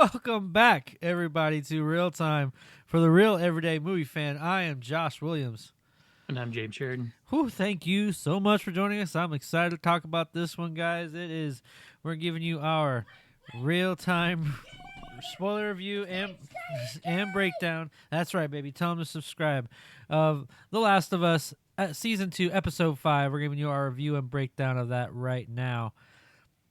Welcome back, everybody, to Real Time for the Real Everyday Movie Fan. I am Josh Williams. And I'm James Sheridan. Whew, thank you so much for joining us. I'm excited to talk about this one, guys. We're giving you our real time spoiler review and breakdown. That's right, baby. Tell them to subscribe of The Last of Us, Season 2, Episode 5. We're giving you our review and breakdown of that right now.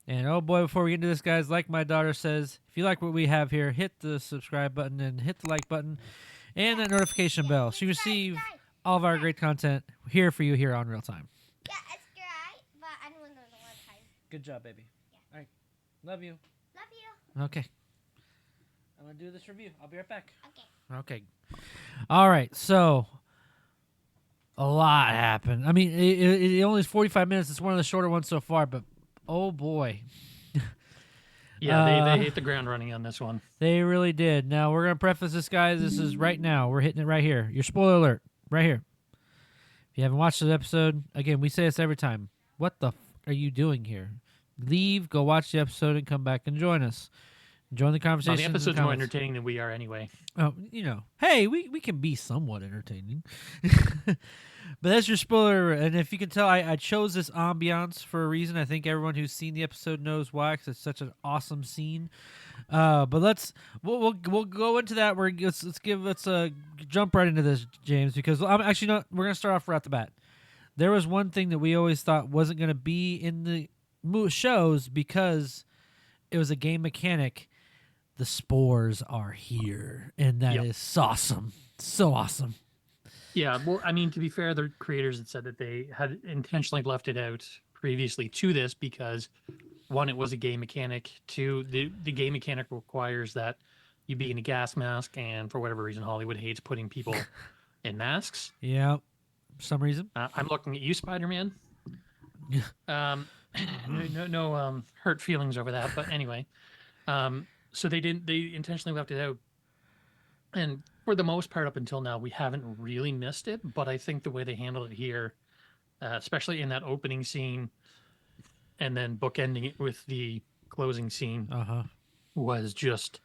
And oh boy, before we get into this, guys, like my daughter says, if you like what we have here, hit the subscribe button and hit the like button and that notification bell so you receive all of our great content here for you here on Real Time. Yeah, it's great, but I don't know the one time. Good job, baby. Yeah. All right. Love you. Love you. Okay. I'm going to do this review. I'll be right back. Okay. Okay. All right. So, a lot happened. I mean, it only is 45 minutes. It's one of the shorter ones so far, but oh boy. Yeah, they hit the ground running on this one. They really did. Now, we're going to preface this, guys. This is right now. We're hitting it right here. Your spoiler alert, right here. If you haven't watched the episode, again, we say this every time. What the are you doing here? Leave, go watch the episode, and come back and join us. Join the conversation. Well, the episode's more entertaining than we are anyway. Oh, hey, we can be somewhat entertaining. But that's your spoiler. And if you can tell, I chose this ambiance for a reason. I think everyone who's seen the episode knows why, because it's such an awesome scene. But we'll go into that. Let's jump right into this, James, because I'm actually not. We're gonna start off right off the bat. There was one thing that we always thought wasn't gonna be in the shows because it was a game mechanic. The spores are here, and that is awesome. So awesome. Yeah, well, I mean, to be fair, the creators had said that they had intentionally left it out previously to this because, one, it was a game mechanic. Two, the game mechanic requires that you be in a gas mask, and for whatever reason, Hollywood hates putting people in masks. Yeah, for some reason. I'm looking at you, Spider-Man. No hurt feelings over that, but anyway. So they intentionally left it out. And for the most part, up until now, we haven't really missed it. But I think the way they handled it here, especially in that opening scene, and then bookending it with the closing scene, was just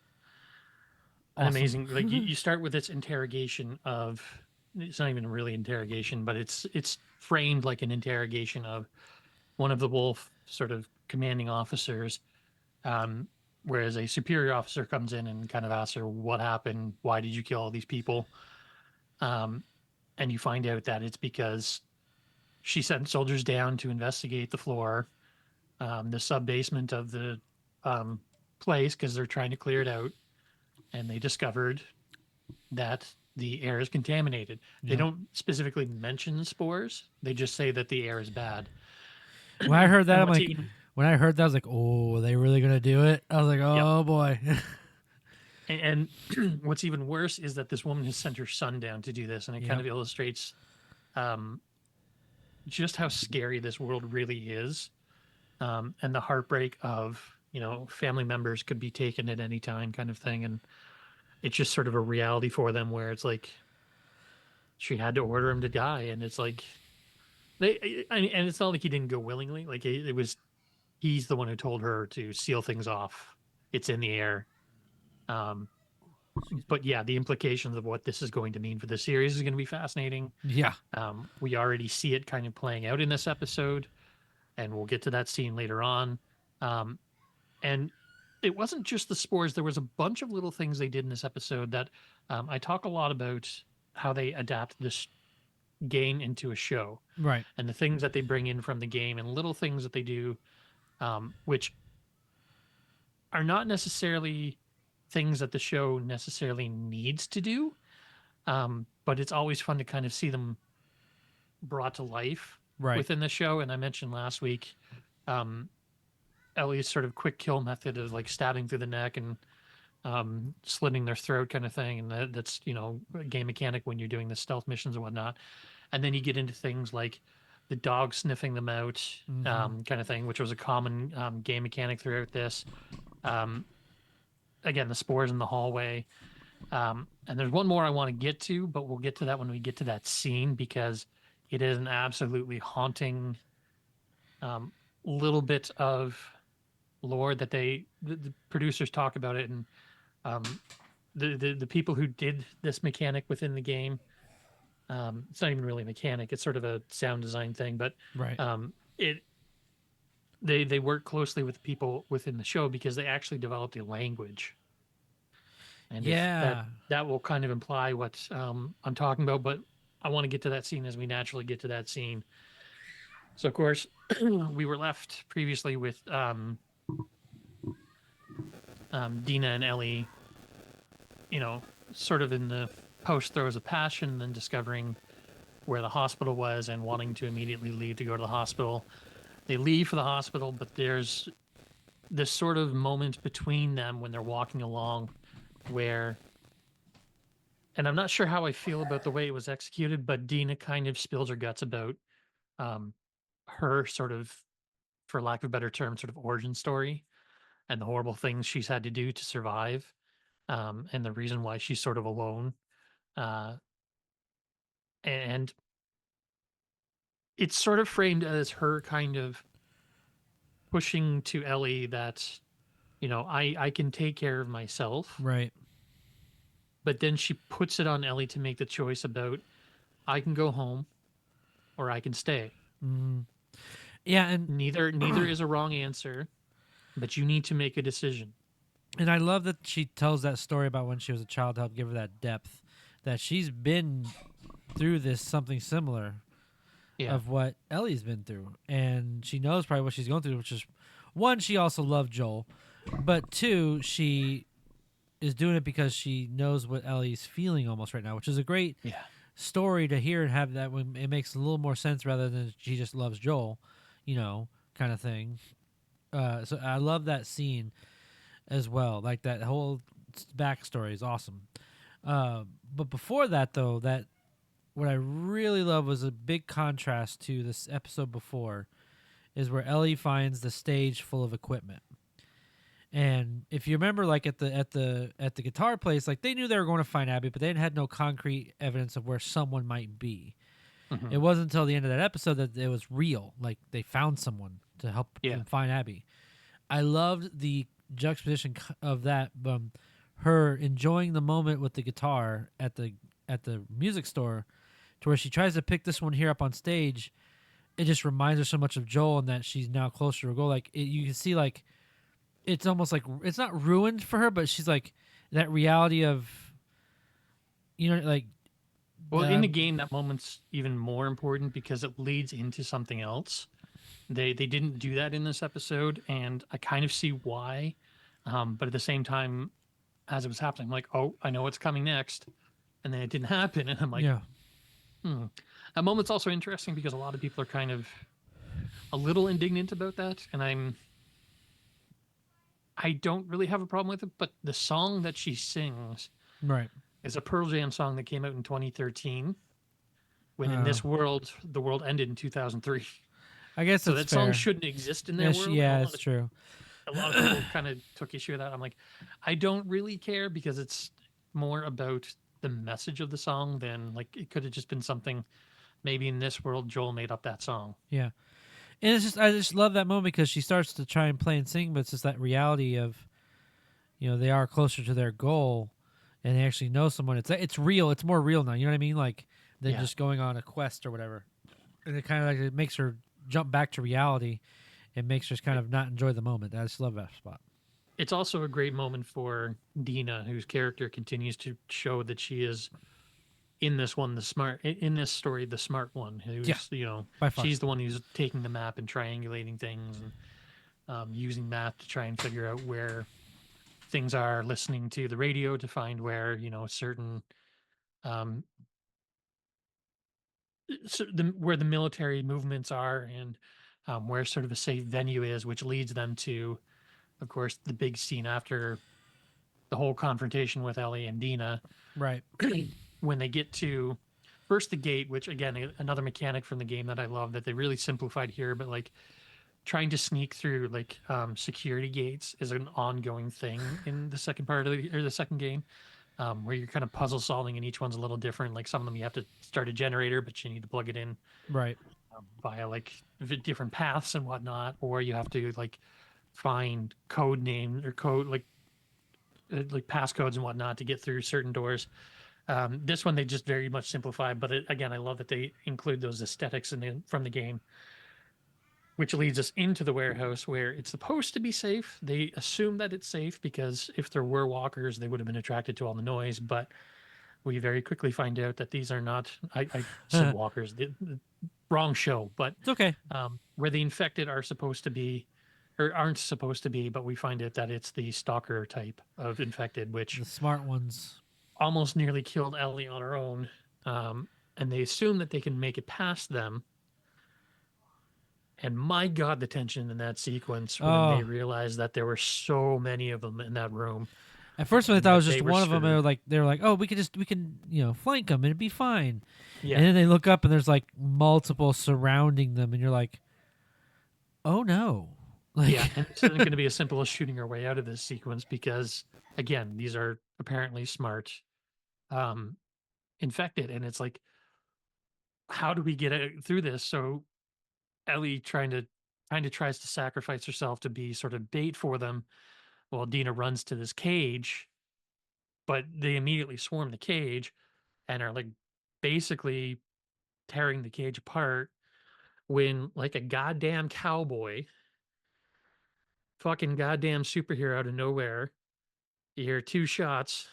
awesome. Amazing. Like you start with this interrogation of, it's not even really interrogation, but it's framed like an interrogation of one of the Wolf sort of commanding officers. Whereas a superior officer comes in and kind of asks her, what happened? Why did you kill all these people? And you find out that it's because she sent soldiers down to investigate the floor, the sub-basement of the place, because they're trying to clear it out. And they discovered that the air is contaminated. Yeah. They don't specifically mention spores. They just say that the air is bad. When I heard that, I'm like... When I heard that, I was like, oh, are they really going to do it? I was like, oh, boy. And what's even worse is that this woman has sent her son down to do this, and it kind of illustrates just how scary this world really is, and the heartbreak of, family members could be taken at any time kind of thing. And it's just sort of a reality for them where it's like she had to order him to die, and it's like... and it's not like he didn't go willingly. Like, it was... He's the one who told her to seal things off. It's in the air. But yeah, the implications of what this is going to mean for the series is going to be fascinating. Yeah. We already see it kind of playing out in this episode, and we'll get to that scene later on. And it wasn't just the spores. There was a bunch of little things they did in this episode that I talk a lot about how they adapt this game into a show. Right. And the things that they bring in from the game and little things that they do, which are not necessarily things that the show necessarily needs to do, but it's always fun to kind of see them brought to life within the show. And I mentioned last week Ellie's sort of quick kill method of like stabbing through the neck and slitting their throat kind of thing, and that's a game mechanic when you're doing the stealth missions and whatnot. And then you get into things like the dog sniffing them out, kind of thing, which was a common game mechanic throughout this. Again, the spores in the hallway. And there's one more I want to get to, but we'll get to that when we get to that scene, because it is an absolutely haunting little bit of lore that the producers talk about it. And Um, the people who did this mechanic within the game, it's not even really a mechanic; it's sort of a sound design thing. But Right. it they work closely with people within the show because they actually developed a language, and if Yeah. that will kind of imply what I'm talking about. But I want to get to that scene as we naturally get to that scene. So of course, we were left previously with Dina and Ellie, you know, sort of in the post throes of passion, and then discovering where the hospital was and wanting to immediately leave to go to the hospital. They leave for the hospital, but there's this sort of moment between them when they're walking along where, and I'm not sure how I feel about the way it was executed, but Dina kind of spills her guts about um, her sort of, for lack of a better term, sort of origin story and the horrible things she's had to do to survive, and the reason why she's sort of alone. Uh, and it's sort of framed as her kind of pushing to Ellie that, I can take care of myself. Right. But then she puts it on Ellie to make the choice about I can go home or I can stay. Mm. Yeah, and Neither is a wrong answer, but you need to make a decision. I love that she tells that story about when she was a child to help give her that depth, that she's been through this something similar Yeah. of what Ellie's been through, and she knows probably what she's going through, which is one, she also loved Joel, but two, she is doing it because she knows what Ellie's feeling almost right now, which is a great Yeah. story to hear and have that when it makes a little more sense rather than she just loves Joel, kind of thing. So I love that scene as well. Like that whole backstory is awesome. But before that, though, that what I really love was a big contrast to this episode before, is where Ellie finds the stage full of equipment. And if you remember, like at the guitar place, like they knew they were going to find Abby, but they had no concrete evidence of where someone might be. Mhm. It wasn't until the end of that episode that it was real. Like they found someone to help Yeah. them find Abby. I loved the juxtaposition of that, her enjoying the moment with the guitar at the music store, to where she tries to pick this one here up on stage. It just reminds her so much of Joel, and that she's now closer to her goal. Like you can see, like it's almost like it's not ruined for her, but she's like that reality of, like Well, in the game, that moment's even more important because it leads into something else. They didn't do that in this episode, and I kind of see why. But at the same time, as it was happening, I'm like, oh, I know what's coming next, and then it didn't happen, and I'm like, yeah, That moment's also interesting because a lot of people are kind of a little indignant about that, and I don't really have a problem with it. But the song that she sings right. is a Pearl Jam song that came out in 2013. When in Oh. this world, the world ended in 2003. I guess So that's that song fair. shouldn't exist in their Yeah, world. yeah, it's true. A lot of people kind of took issue with that. I'm like, I don't really care because it's more about the message of the song than like it could have just been something. Maybe in this world, Joel made up that song. Yeah, and I just love that moment because she starts to try and play and sing, but it's just that reality of, they are closer to their goal, and they actually know someone. It's real. It's more real now. You know what I mean? Like than Yeah. just going on a quest or whatever. And it kind of like it makes her jump back to reality. It makes her just kind of not enjoy the moment. I just love that spot. It's also a great moment for Dina, whose character continues to show that she is in this one in this story the smart one who's By far. she's the one who's taking the map and triangulating things and using math to try and figure out where things are, listening to the radio to find where certain um, where the military movements are and where sort of a safe venue is, which leads them to, of course, the big scene after the whole confrontation with Ellie and Dina. Right. When they get to first the gate, which again, another mechanic from the game that I love that they really simplified here, but like trying to sneak through like security gates is an ongoing thing in the second part of the second game, where you're kind of puzzle solving and each one's a little different. Like some of them you have to start a generator, but you need to plug it in Right. via like different paths and whatnot, or you have to like find code name or code like like passcodes and whatnot to get through certain doors. This one they just very much simplified, but again, I love that they include those aesthetics from the game, which leads us into the warehouse where it's supposed to be safe. They assume that it's safe because if there were walkers, they would have been attracted to all the noise. But we very quickly find out that these are not. I said walkers, the wrong show, but It's okay. where the infected are supposed to be, or aren't supposed to be, but we find out that it's the stalker type of infected, which The smart ones. almost nearly killed Ellie on her own. And they assume that they can make it past them. And my God, the tension in that sequence when they realized that there were so many of them in that room. At first, when I thought it was just one of them, screwed. they were like, "Oh, we can flank them and it'd be fine." Yeah. And then they look up and there's like multiple surrounding them, and you're like, "Oh no!" Like, Yeah, and this isn't going to be as simple as shooting our way out of this sequence because, again, these are apparently smart, infected, and it's like, how do we get through this? So Ellie kind of tries to sacrifice herself to be sort of bait for them, while Dina runs to this cage, but they immediately swarm the cage and are like basically tearing the cage apart when like a goddamn cowboy, fucking goddamn superhero out of nowhere. You hear two shots,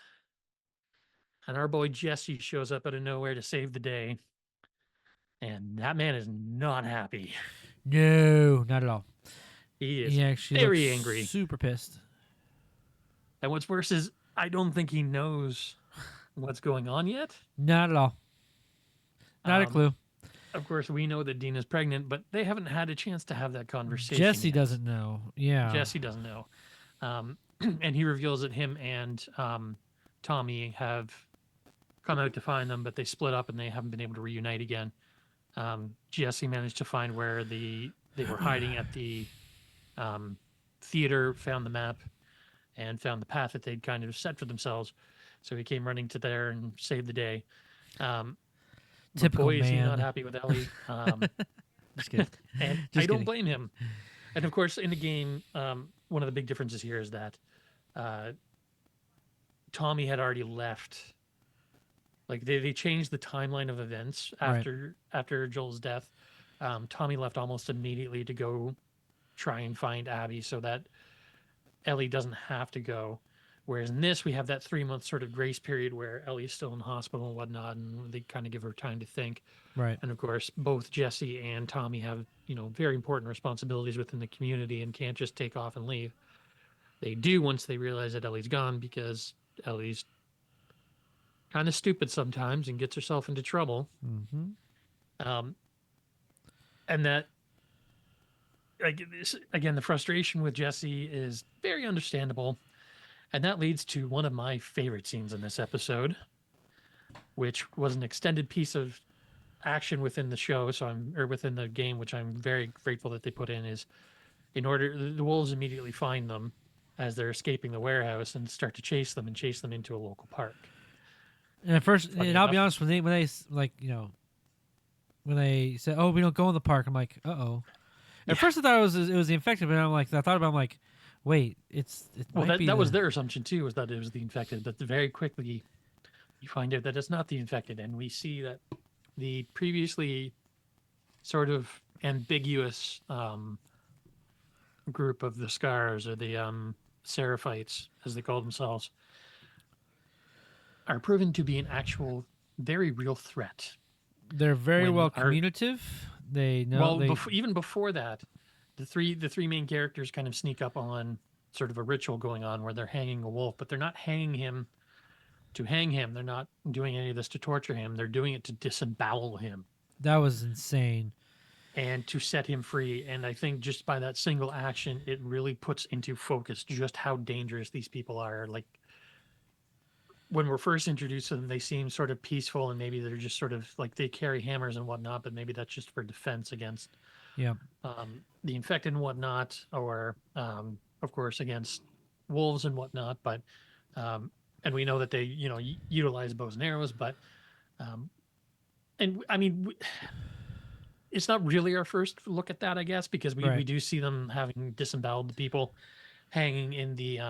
and our boy Jesse shows up out of nowhere to save the day. And that man is not happy. no, not at all. He is He actually very looks angry. super pissed. And what's worse is I don't think he knows what's going on yet. Not at all. Not a clue. Of course, we know that Dina's pregnant, but they haven't had a chance to have that conversation. Jesse yet. doesn't know. Yeah. Jesse doesn't know. And he reveals that him and Tommy have come out to find them, but they split up and they haven't been able to reunite again. Jesse managed to find where they were hiding at the theater, found the map, and found the path that they'd kind of set for themselves. So he came running to there and saved the day. Typical boy, is he man. not happy with Ellie. Just kidding. And Just I don't kidding. blame him. And of course, in the game, one of the big differences here is that Tommy had already left. Like they changed the timeline of events after Joel's death. Tommy left almost immediately to go try and find Abby so that Ellie doesn't have to go. Whereas in this, we have that 3-month sort of grace period where Ellie's still in hospital and whatnot, and they kind of give her time to think. Right. And of course, both Jesse and Tommy have, very important responsibilities within the community and can't just take off and leave. They do once they realize that Ellie's gone because Ellie's kind of stupid sometimes and gets herself into trouble. Mm-hmm. And that, again, the frustration with Jesse is very understandable. And that leads to one of my favorite scenes in this episode, which was an extended piece of action within the show, within the game, which I'm very grateful that they put in. Is in order the wolves immediately find them as they're escaping the warehouse and start to chase them into a local park. And at first, Funny and I'll be enough. honest, when they when they said, "Oh, we don't go in the park," I'm like, "Uh oh." At first, I thought it was the infected, but I thought about it, I'm like, "Wait, it Well, might be that was the-" their assumption too, was that it was the infected. But very quickly, you find out that it's not the infected, and we see that the previously sort of ambiguous group of the Scars, or the Seraphites, as they call themselves, are proven to be an actual, very real threat. They're very when well our- communicative. They know. Well, even before that, the three main characters kind of sneak up on sort of a ritual going on where they're hanging a wolf, but they're not hanging him to hang him. They're not doing any of this to torture him. They're doing it to disembowel him That was insane. and to set him free. And I think just by that single action, it really puts into focus just how dangerous these people are. Like when we're first introduced to them, they seem sort of peaceful, and maybe they're just sort of like they carry hammers and whatnot, but maybe that's just for defense against Yeah. the infected and whatnot, or of course against wolves and whatnot. But and we know that they utilize bows and arrows, but and I mean it's not really our first look at that, I guess, because we Right. do see them having disemboweled the people hanging in the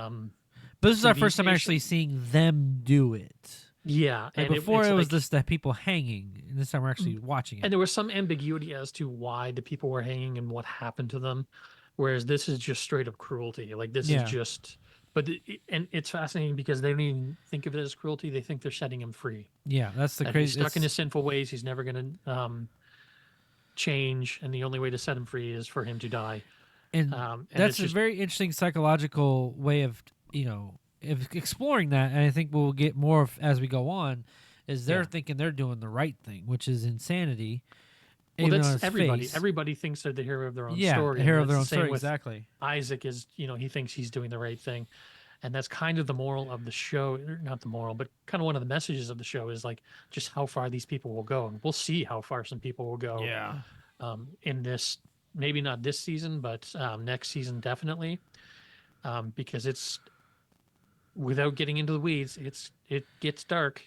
But this is our TV first time actually station. seeing them do it. Yeah, Like and before, it's it was like, just that people hanging, and this time we're actually watching it. and there was some ambiguity as to why the people were hanging and what happened to them, whereas this is just straight up cruelty. Like this is Yeah. just, but and it's fascinating because they don't even think of it as cruelty. They think they're setting him free. Yeah, that's the That he's crazy. stuck in his sinful ways. He's never going to change, and the only way to set him free is for him to die. And And that's it's a just very interesting psychological way of exploring that. And I think we'll get more of as we go on. Is they're Yeah. thinking they're doing the right thing, which is insanity. well, even on that's its everybody. face. Everybody thinks they're the hero of their own Yeah, story. a hero and of their it's own the same story. with Exactly. Isaac is, he thinks he's doing the right thing. And that's kind of the moral of the show, or not the moral, but kind of one of the messages of the show is like just how far these people will go. And we'll see how far some people will go Yeah. in this, maybe not this season, but next season, definitely. Because it's, without getting into the weeds, it gets dark.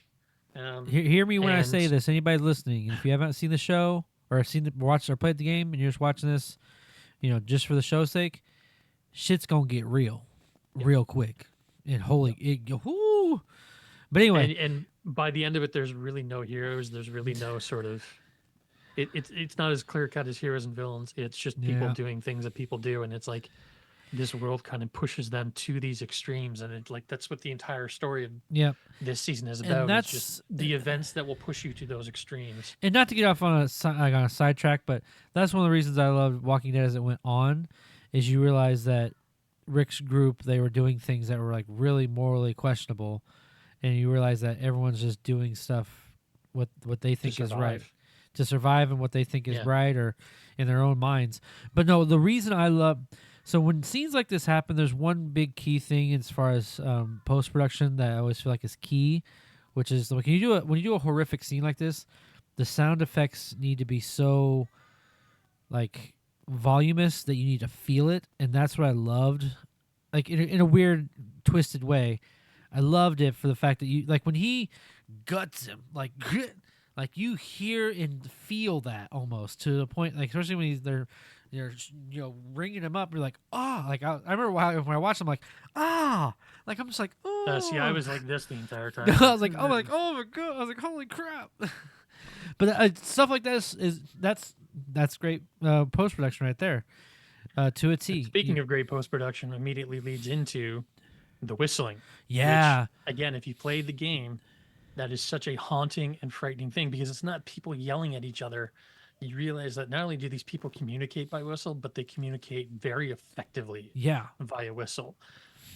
Hear me when I say and- this. Anybody listening, if you haven't seen the show or watched or played the game, and you're just watching this, just for the show's sake, shit's gonna get real, real quick. And whoo. But anyway, and by the end of it, there's really no heroes. There's really no sort of, it's not as clear cut as heroes and villains. It's just people Yeah. doing things that people do, and it's like this world kind of pushes them to these extremes, and it's like that's what the entire story of yeah. this season is And about. that's- It's just the events that will push you to those extremes. And not to get off on a sidetrack, but that's one of the reasons I loved Walking Dead as it went on, is you realize that Rick's group, they were doing things that were like really morally questionable, and you realize that everyone's just doing stuff what they think is right to survive and what they think is Yeah. right or in their own minds. But no, the reason I love, so when scenes like this happen, there's one big key thing as far as post production that I always feel like is key, which is like when you do a horrific scene like this, the sound effects need to be so like voluminous that you need to feel it, and that's what I loved. Like in a weird, twisted way, I loved it for the fact that you like when he guts him, like you hear and feel that almost to the point, like especially when they're ringing him up. You're like, like I remember when I watched him, like like I'm just like, oh. See, I was like this the entire time. I was like, oh my god! I was like, holy crap! But stuff like this that's great post production right there, to a T. Speaking of great post production, immediately leads into the whistling. Yeah, Which, again, if you played the game, that is such a haunting and frightening thing because it's not people yelling at each other. You realize that not only do these people communicate by whistle, but they communicate very effectively yeah, via whistle,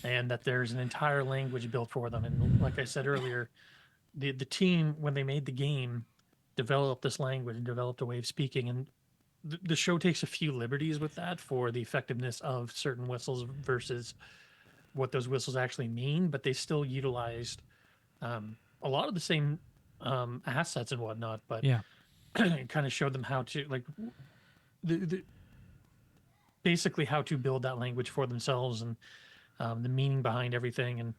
and that there's an entire language built for them. And like I said earlier, the team, when they made the game, developed this language and developed a way of speaking. And the show takes a few liberties with that for the effectiveness of certain whistles versus what those whistles actually mean, but they still utilized a lot of the same assets and whatnot, but yeah. it kind of showed them how to like basically how to build that language for themselves and the meaning behind everything. And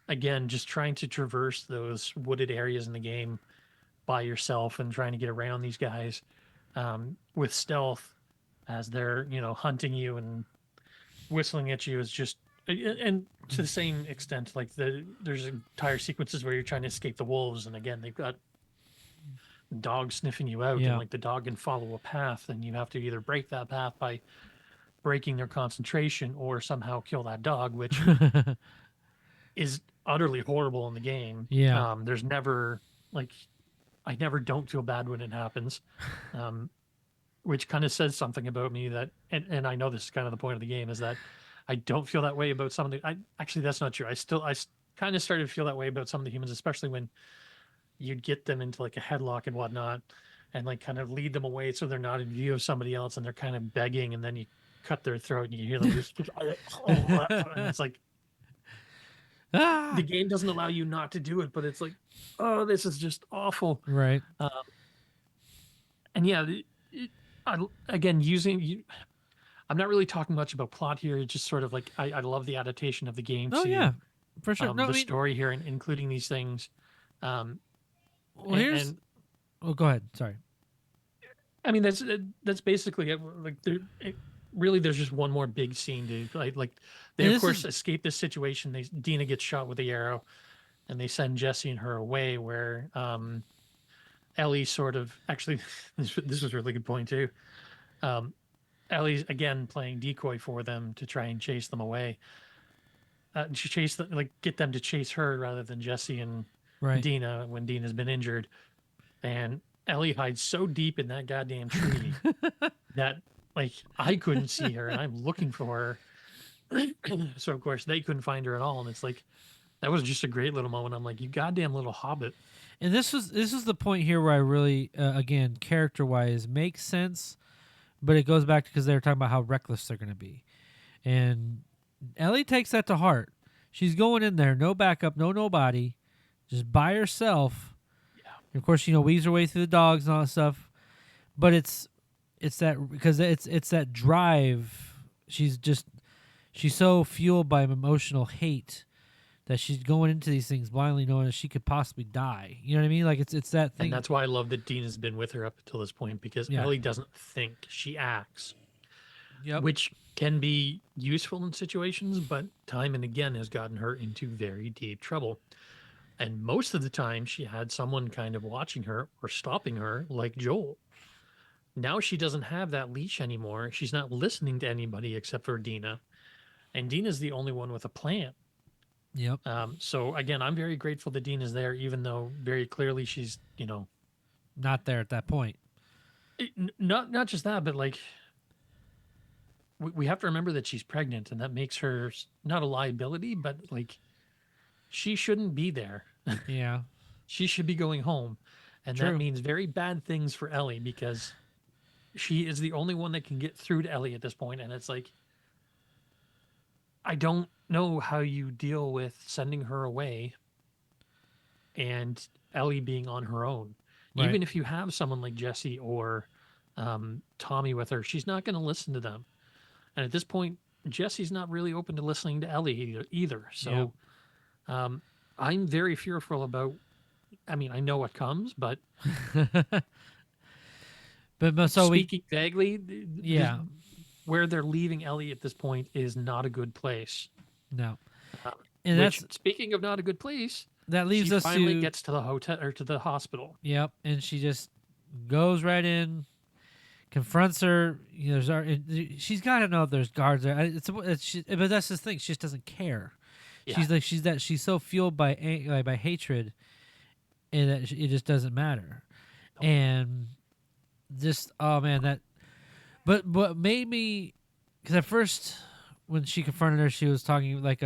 again, just trying to traverse those wooded areas in the game by yourself and trying to get around these guys with stealth as they're hunting you and whistling at you is just, and to the same extent, like there's entire sequences where you're trying to escape the wolves, and again they've got dogs sniffing you out, Yeah. and like the dog can follow a path, and you have to either break that path by breaking their concentration or somehow kill that dog, which is utterly horrible in the game. Yeah. There's never like, I never don't feel bad when it happens, which kind of says something about me that, and I know this is kind of the point of the game, is that I don't feel that way about some of the, actually that's not true. I kind of started to feel that way about some of the humans, especially when you'd get them into like a headlock and whatnot and like kind of lead them away so they're not in view of somebody else and they're kind of begging, and then you cut their throat and you hear them just and it's like the game doesn't allow you not to do it, but it's like, oh, this is just awful. Right. And yeah, again, I'm not really talking much about plot here. It's just sort of like I love the adaptation of the game Oh to yeah, for sure. No, the story here and including these things. well, here's. Go ahead. Sorry. I mean, that's basically it. Like really, there's just one more big scene to like. They And of this course is escape this situation. Dina gets shot with the arrow, and they send Jesse and her away. Where Ellie sort of actually, this was a really good point too. Um, Ellie's again playing decoy for them to try and chase them away. She chased them, like get them to chase her rather than Jesse and right. Dina when Dina's been injured. And Ellie hides so deep in that goddamn tree that like I couldn't see her, and I'm looking for her. So of course they couldn't find her at all, and it's like that was just a great little moment. I'm like, you goddamn little hobbit. And this is the point here where I really again character wise makes sense, but it goes back to because they were talking about how reckless they're going to be, and Ellie takes that to heart. She's going in there, no backup, no nobody, just by herself. Yeah. And of course, weaves her way through the dogs and all that stuff. But it's that because it's that drive. She's so fueled by emotional hate that she's going into these things blindly, knowing that she could possibly die. You know what I mean? Like it's that thing. And that's why I love that Dina's been with her up until this point, because Yeah. Ellie doesn't think, she acts, Yep. which can be useful in situations, but time and again has gotten her into very deep trouble. And most of the time, she had someone kind of watching her or stopping her, like Joel. Now she doesn't have that leash anymore. She's not listening to anybody except for Dina. And Dina's the only one with a plan. Yep. So again, I'm very grateful that Dina's there, even though very clearly she's, Not there at that point. not just that, but like we have to remember that she's pregnant, and that makes her not a liability, but like she shouldn't be there. Yeah. She should be going home. And True. that means very bad things for Ellie, because she is the only one that can get through to Ellie at this point. And it's like, I don't know how you deal with sending her away and Ellie being on her own. Right. Even if you have someone like Jesse or Tommy with her, she's not going to listen to them. And at this point, Jesse's not really open to listening to Ellie either. So I'm very fearful about, I mean, I know what comes, but But so speaking vaguely, yeah. where they're leaving Ellie at this point is not a good place. No. Um, And which, that's speaking of not a good place, that leaves she us finally to gets to the hotel or to the hospital. Yep, and she just goes right in, confronts her. She's got to know there's guards there. But that's the thing. She just doesn't care. Yeah. She's so fueled by by hatred, and that it just doesn't matter. And just oh man, that. But what made me, because at first when she confronted her, she was talking like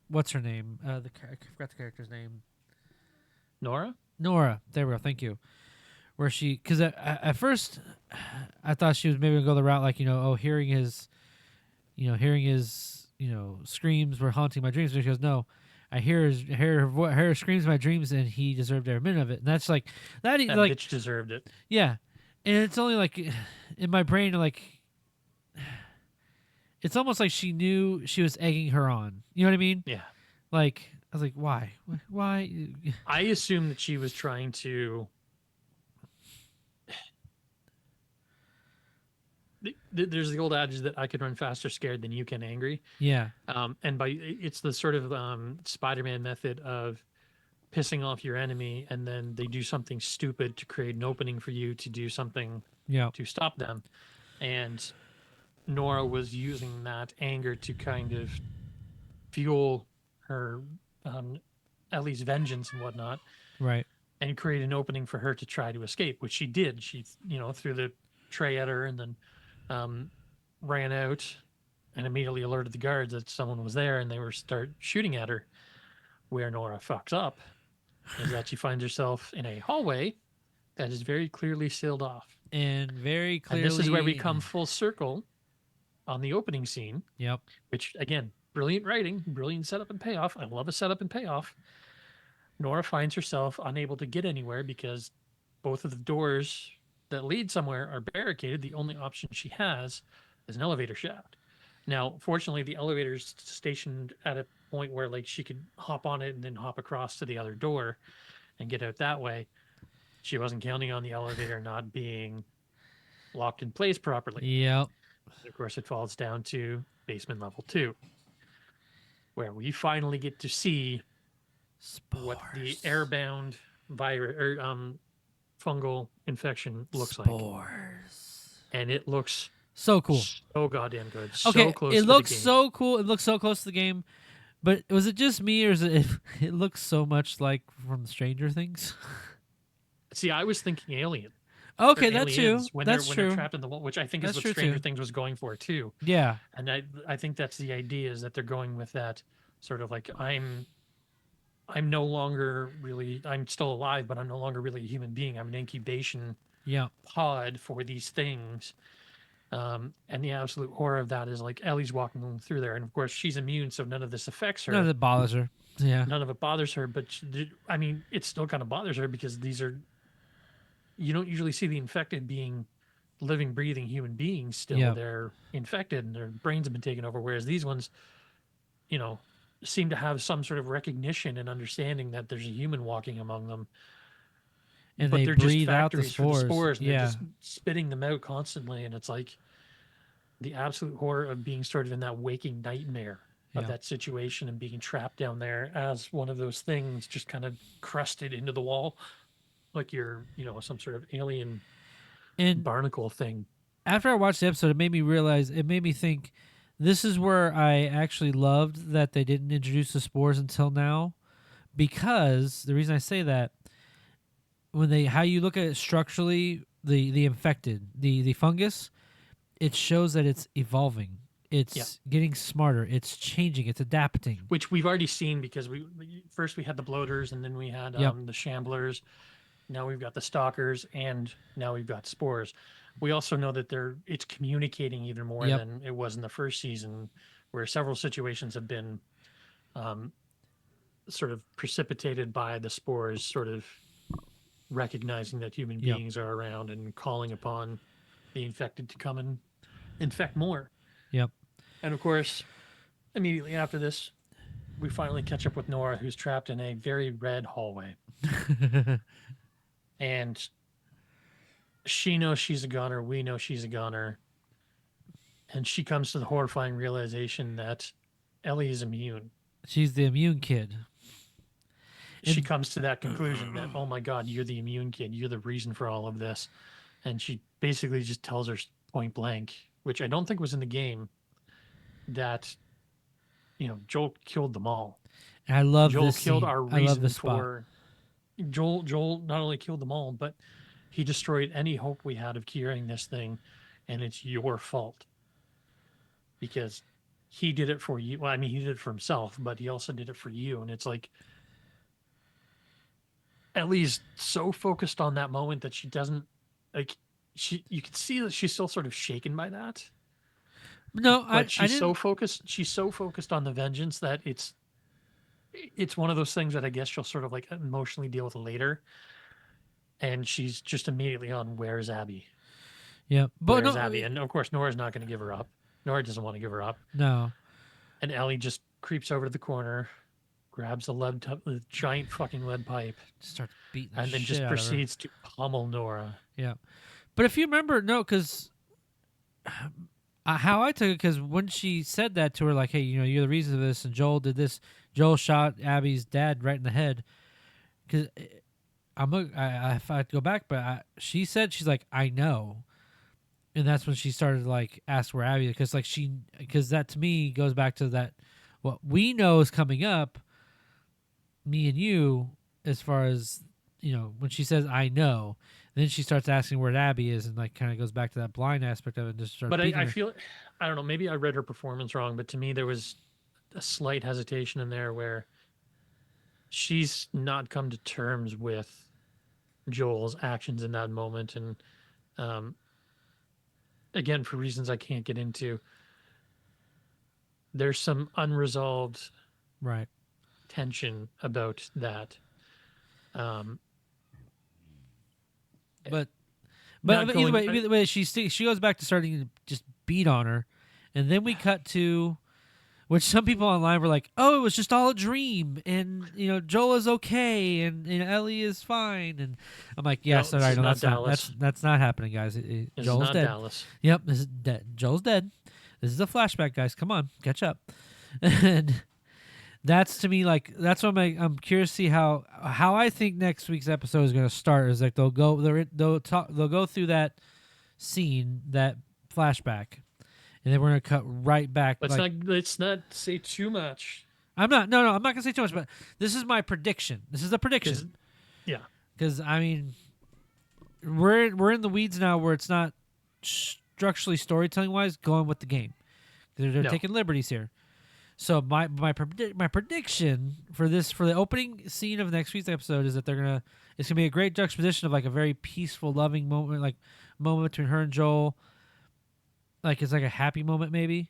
what's her name? I forgot the character's name. Nora? Nora. There we go. Thank you. Where she, because at first I thought she was maybe gonna go the route like hearing his screams were haunting my dreams. But she goes, no, I hear her screams in my dreams, and he deserved every minute of it. And that's like that. That Like bitch deserved it. yeah, and it's only like in my brain like it's almost like she knew she was egging her on. You know what I mean? Yeah. Like I was like, why? I assume that she was trying to. There's the old adage that I could run faster scared than you can angry. Yeah. And it's the sort of Spider-Man method of pissing off your enemy, and then they do something stupid to create an opening for you to do something Yeah. to stop them. And Nora was using that anger to kind of fuel her Ellie's vengeance and whatnot, Right. and create an opening for her to try to escape, which she did. She threw the tray at her, and then ran out and immediately alerted the guards that someone was there, and they were start shooting at her. Where Nora fucks up is that she finds herself in a hallway that is very clearly sealed off. And very clearly, And this is where we come full circle on the opening scene. Yep. Which, again, brilliant writing, brilliant setup and payoff. I love a setup and payoff. Nora finds herself unable to get anywhere because both of the doors that lead somewhere are barricaded. The only option she has is an elevator shaft. Now, fortunately, the elevator's stationed at a point where like she could hop on it and then hop across to the other door and get out that way. She wasn't counting on the elevator not being locked in place properly. Yep. And of course, it falls down to basement level 2, where we finally get to see what the airbound virus or fungal infection looks like. Spores. And it looks So cool. so goddamn good. Okay, So close it to looks the game. so cool. It looks so close to the game. But was it just me, or is it? It looks so much like from Stranger Things. See, I was thinking Alien. Okay, or that's true. Aliens when That's they're true. trapped in the wall, which I think That's is what true, Stranger too. Things was going for too. Yeah, And I think that's the idea, is that they're going with that sort of like I'm no longer really, I'm still alive, but I'm no longer really a human being. I'm an incubation yeah. pod for these things. And the absolute horror of that is like Ellie's walking through there, and of course she's immune, so none of this affects her. None of it bothers her. Yeah, None of it bothers her, but I mean, it still kind of bothers her because these are, you don't usually see the infected being living, breathing human beings still. Yep. They're infected and their brains have been taken over, whereas these ones, you know, seem to have some sort of recognition and understanding that there's a human walking among them. and But they they're just breathe out the factories for the spores. spores, and Yeah, they're just spitting them out constantly, and it's like the absolute horror of being sort of in that waking nightmare of Yeah. that situation and being trapped down there as one of those things just kind of crusted into the wall, like you're, some sort of alien and barnacle thing. after I watched the episode, it made me think, this is where I actually loved that they didn't introduce the spores until now, because the reason I say that, how you look at it structurally, the infected, the fungus, it shows that it's evolving. It's getting smarter. It's changing. It's adapting. Which we've already seen, because first we had the bloaters, and then we had the shamblers. Now we've got the stalkers, and now we've got spores. We also know that it's communicating even more than it was in the first season, where several situations have been sort of precipitated by the spores sort of recognizing that human beings are around and calling upon the infected to come and infect more. Yep. And of course, immediately after this, we finally catch up with Nora, who's trapped in a very red hallway. And she knows she's a goner. We know she's a goner. And she comes to the horrifying realization that Ellie is immune. She's the immune kid. She comes to that conclusion that, oh my God, you're the immune kid. You're the reason for all of this. And she basically just tells her point blank, which I don't think was in the game, that, Joel killed them all. And I love Joel this killed scene. our I love reason this spot. for Joel not only killed them all, but he destroyed any hope we had of curing this thing, and it's your fault. Because he did it for you. Well, I mean, he did it for himself, but he also did it for you. And it's like, Ellie's so focused on that moment that she doesn't, you can see that she's still sort of shaken by that. No, But she's so focused on the vengeance that it's one of those things that I guess she'll sort of like emotionally deal with later. And she's just immediately on, where's Abby? Yeah, but Where's no, Abby? And of course, Nora's not going to give her up. Nora doesn't want to give her up. no. And Ellie just creeps over to the corner, grabs the giant fucking lead pipe, Start beating the and then shit just out of her. proceeds to pummel Nora. Yeah, but if you remember, no, because how I took it, because when she said that to her, like, hey, you're the reason of this, and Joel did this. Joel shot Abby's dad right in the head. Because if I go back, but she said, she's like, I know. And that's when she started to like ask where Abby, because that to me goes back to that what we know is coming up, me and you, as far as when she says I know, then she starts asking where Abby is, and like kind of goes back to that blind aspect of it. And just starts But beating I her. feel, I don't know, maybe I read her performance wrong, but to me there was a slight hesitation in there where she's not come to terms with Joel's actions in that moment. And again, for reasons I can't get into, there's some unresolved Right. tension about that. But Not either going- way, she goes back to starting to just beat on her, and then we cut to which some people online were like, "Oh, it was just all a dream, and Joel is okay, and Ellie is fine." And I'm like, No, "Yes, all this right, is no, not that's not Dallas. that's not happening, guys. This is Joel's not dead. Dallas. Yep, this is dead. Joel's dead. This is a flashback, guys. Come on, catch up." And that's to me like that's what I'm curious to see how I think next week's episode is going to start. Is like they'll go through that scene, that flashback, and then we're going to cut right back. Let's not say too much. I'm not gonna say too much, but this is my prediction. This is a prediction. Yeah. Because I mean, we're in the weeds now, where it's not structurally storytelling wise going with the game. They're No. taking liberties here. So my prediction for the opening scene of next week's episode is that it's gonna be a great juxtaposition of like a very peaceful, loving moment, like moment between her and Joel. Like it's like a happy moment maybe.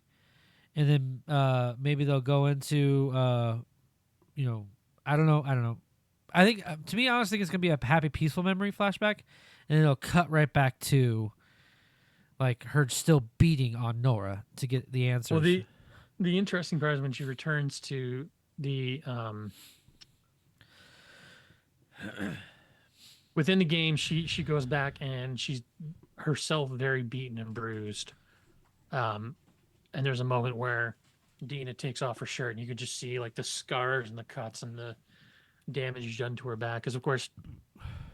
And then maybe they'll go into, I don't know. I think, to me, I honestly think it's going to be a happy, peaceful memory flashback. And it'll cut right back to, like, her still beating on Nora to get the answers. Well, the interesting part is when she returns to the... within the game, she goes back and she's herself very beaten and bruised. And there's a moment where Dina takes off her shirt and you could just see like the scars and the cuts and the damage done to her back. Because of course,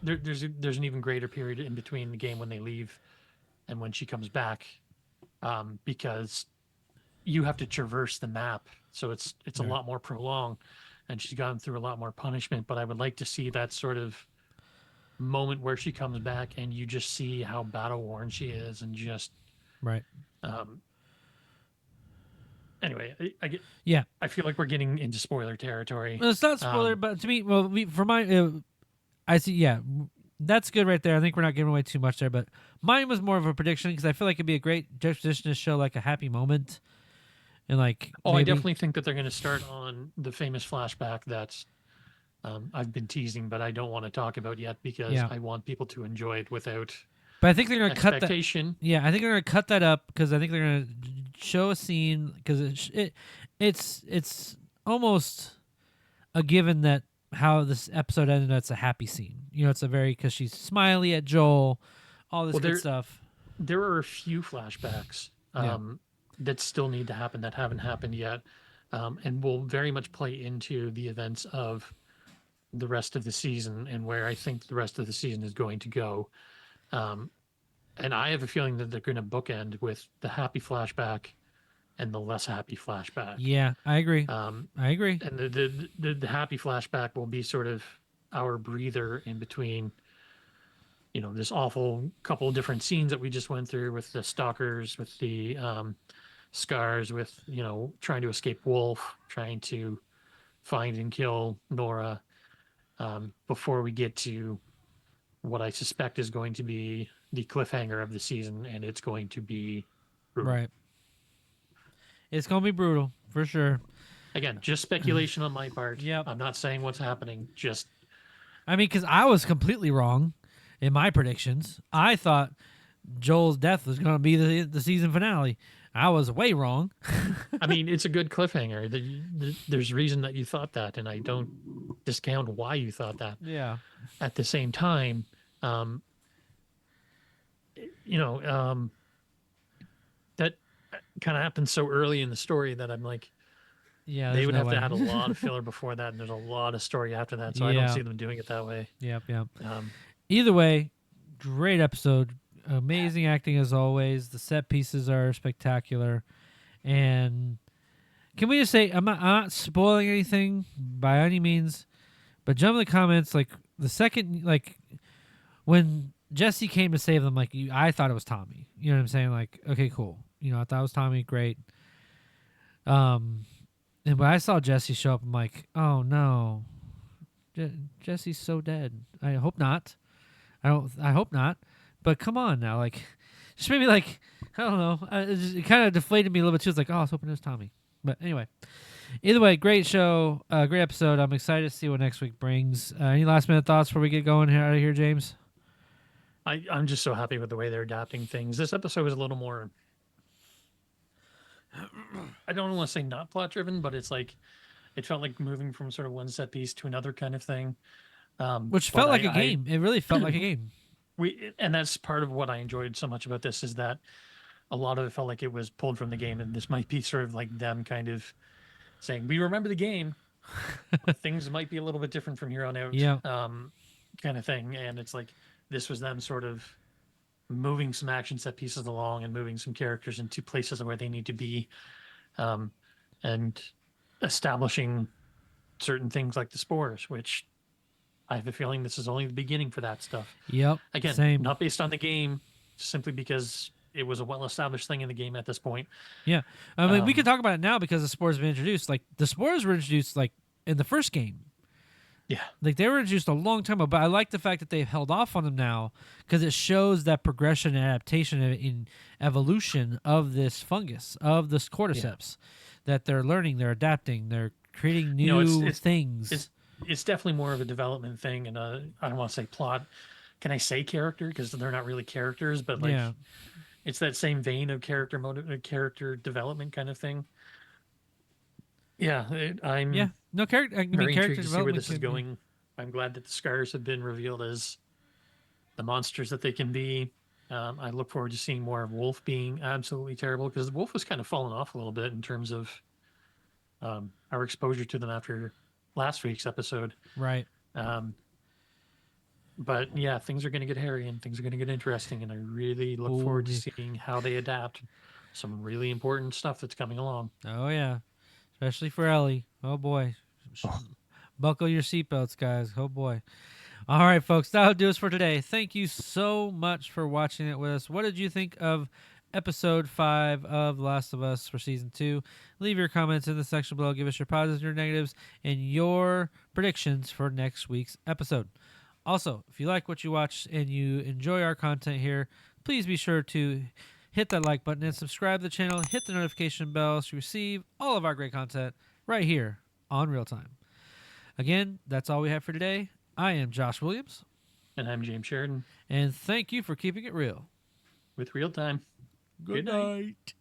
there's an even greater period in between the game when they leave and when she comes back, because you have to traverse the map, so it's a lot more prolonged, and she's gone through a lot more punishment. But I would like to see that sort of moment where she comes back and you just see how battle worn she is, and just right. Anyway, Yeah. I feel like we're getting into spoiler territory. Well, it's not spoiler, but to me, for mine, I see. Yeah, that's good right there. I think we're not giving away too much there, but mine was more of a prediction because I feel like it'd be a great juxtaposition to show like a happy moment, and like. I definitely think that they're going to start on the famous flashback that's I've been teasing, but I don't want to talk about yet because I want people to enjoy it without. But I think they're going to cut that. Yeah, I think they're going to cut that up because I think they're going to show a scene because it's almost a given that how this episode ended. It's a happy scene. It's a very because she's smiley at Joel, all this good stuff. There are a few flashbacks that still need to happen that haven't happened yet, and will very much play into the events of the rest of the season and where I think the rest of the season is going to go. And I have a feeling that they're going to bookend with the happy flashback and the less happy flashback. Yeah, I agree. I agree. And the happy flashback will be sort of our breather in between, this awful couple of different scenes that we just went through with the stalkers, with the scars, with, trying to escape Wolf, trying to find and kill Nora, before we get to what I suspect is going to be the cliffhanger of the season, and it's going to be brutal. Right. It's going to be brutal, for sure. Again, just speculation on my part. Yep. I'm not saying what's happening, just... I mean, because I was completely wrong in my predictions. I thought Joel's death was going to be the season finale. I was way wrong. I mean, it's a good cliffhanger. There's reason that you thought that, and I don't discount why you thought that. Yeah. At the same time, that kind of happened so early in the story that I'm like, they would have to add a lot of filler before that, and there's a lot of story after that, so I don't see them doing it that way. Yep. Either way, great episode. Amazing acting as always. The set pieces are spectacular. And can we just say, I'm not spoiling anything by any means, but jump in the comments, like, the second, like, when Jesse came to save them, like, I thought it was Tommy. You know what I'm saying? Like, okay, cool. I thought it was Tommy. Great. And when I saw Jesse show up, I'm like, oh, no. Jesse's so dead. I hope not. I hope not. But come on now, like, just maybe like, I don't know. It kind of deflated me a little bit too. It's like, oh, I was hoping it was Tommy. But anyway, either way, great show, great episode. I'm excited to see what next week brings. Any last minute thoughts before we get going out of here, James? I'm just so happy with the way they're adapting things. This episode was a little more. I don't want to say not plot driven, but it's like it felt like moving from sort of one set piece to another kind of thing. Which But felt like a game. It really felt like a game. And that's part of what I enjoyed so much about this is that a lot of it felt like it was pulled from the game, and this might be sort of like them kind of saying, "We remember the game, but things might be a little bit different from here on out." Yeah. Kind of thing. And it's like this was them sort of moving some action set pieces along and moving some characters into places where they need to be, and establishing certain things like the spores, which I have a feeling this is only the beginning for that stuff. Yep. Again, Same. not based on the game, simply because it was a well-established thing in the game at this point. Yeah. I mean, we can talk about it now because the spores have been introduced. Like, the spores were introduced, like, in the first game. Yeah. Like, they were introduced a long time ago, but I like the fact that they've held off on them now because it shows that progression and adaptation in evolution of this fungus, of this cordyceps, that they're learning, they're adapting, they're creating new things. It's definitely more of a development thing, and I don't want to say plot. Can I say character? Because they're not really characters, but like it's that same vein of character development kind of thing. Yeah, I'm no character. I mean, very character intrigued to see where development this is going. I'm glad that the scars have been revealed as the monsters that they can be. I look forward to seeing more of Wolf being absolutely terrible, because Wolf was kind of falling off a little bit in terms of our exposure to them after last week's episode. Right. But yeah, things are going to get hairy and things are going to get interesting, and I really look forward to seeing how they adapt some really important stuff that's coming along. Oh yeah, especially for Ellie. Oh boy, buckle your seatbelts, guys. Oh boy. All right, folks, that'll do us for today. Thank you so much for watching it with us. What did you think of episode 5 of The Last of Us for season 2? Leave your comments in the section below. Give us your positives, your negatives, and your predictions for next week's episode. Also, if you like what you watch and you enjoy our content here, please be sure to hit that like button and subscribe to the channel. Hit the notification bell to receive all of our great content right here on Real Time. Again, that's all we have for today. I am Josh Williams. And I'm James Sheridan. And thank you for keeping it real. With Real Time. Good night.